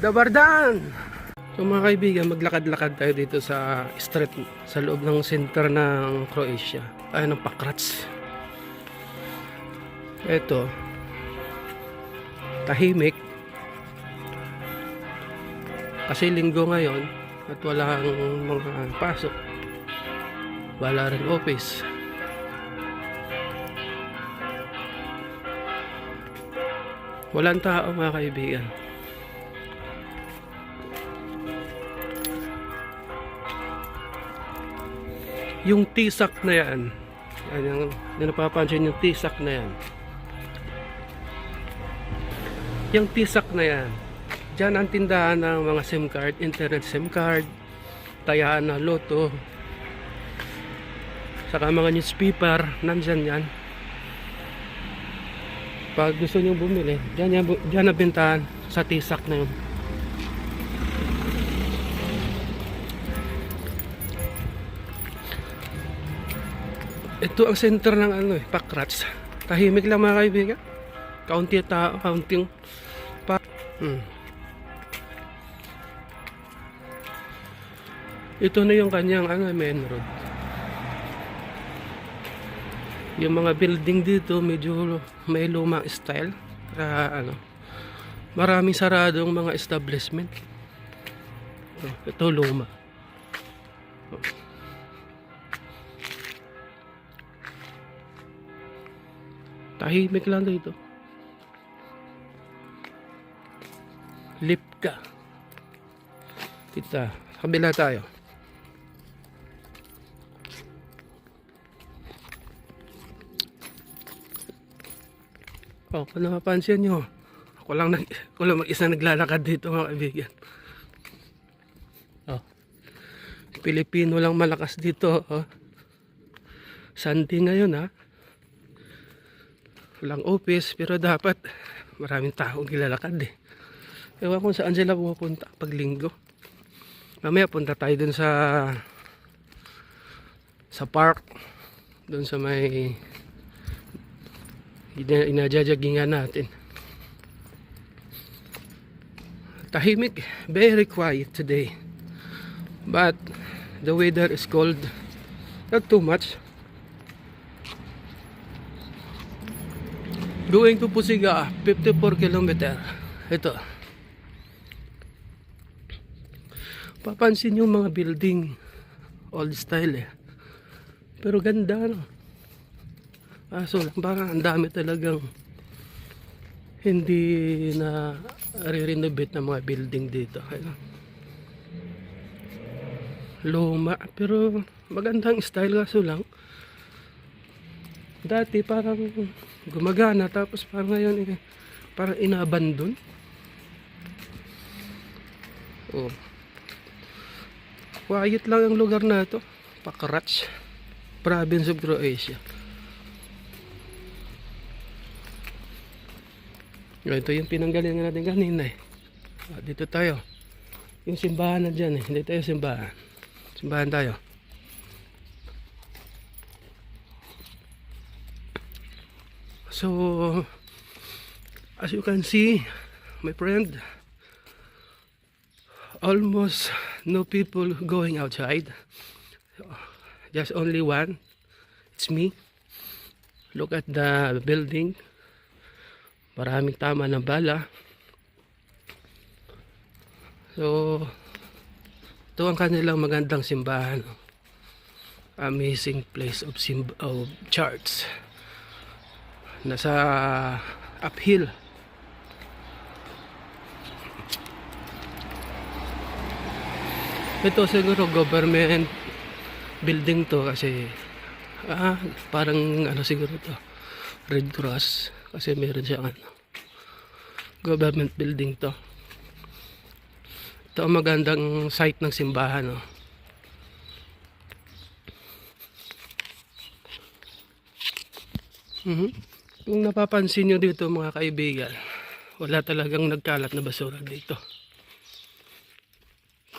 Dabardan! So mga kaibigan, maglakad-lakad tayo dito sa street sa loob ng center ng Croatia. Ay, ng Pakrac. Ito, tahimik kasi linggo ngayon at walang mga pasok, wala rin office. Walang tao mga kaibigan. Yung tisak na yan, yung napapansin yung tisak na yan. Yung tisak na yan, dyan ang tindahan ng mga SIM card, internet SIM card, tayaan na loto, saka mga newspaper, nandyan yan. Pag gusto nyo bumili, dyan na bentahan sa tisak na yun. Ito ang center ng Pakrac. Tahimik lang mga kaibigan. Kaunti tao, kaunting pa. Ito na yung kanyang main road. Yung mga building dito medyo may lumang style. Maraming saradong mga establishment. Ito luma. Tahimik lang dito. Lipka. Kita, kabila tayo. Kung napapansin nyo, ako lang mag-isa naglalakad dito mga kaibigan. Pilipino lang malakas dito. Sunday ngayon walang office, pero dapat maraming taong gilalakad Ewan kung saan sila pupunta pag linggo. Mamaya punta tayo dun sa park, dun sa may inajajagingan natin. Tahimik, very quiet today, but the weather is cold, not too much. Going to Pusiga, 54 km. Ito. Papansin yung mga building, old style pero ganda so parang ang dami talagang hindi na re-renovate ng mga building dito. Luma, pero magandang style, kaso lang dati parang gumagana, tapos parang ngayon parang inabandon. Quiet lang ang lugar na ito. Pakrac, province of Croatia. Ito yung pinanggalingan natin kanina dito tayo. Yung simbahan na dyan Hindi tayo simbahan. Simbahan tayo. So, as you can see, my friend, almost no people going outside. Just only one. It's me. Look at the building. Maraming tama ng bala. So, ito ang kanilang magandang simbahan. Amazing place of church. Nasa uphill. Ito siguro government building to, kasi parang siguro to Red Cross, kasi meron siyang government building to. Ito ang magandang site ng simbahan Kung napapansin nyo dito mga kaibigan, wala talagang nagkalat na basura dito.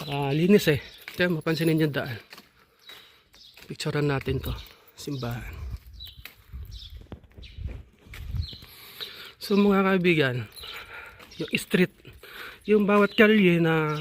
Linis Ito, mapansinin nyo daan. Picturean natin to, simbahan. So mga kaibigan, yung yung bawat kalye na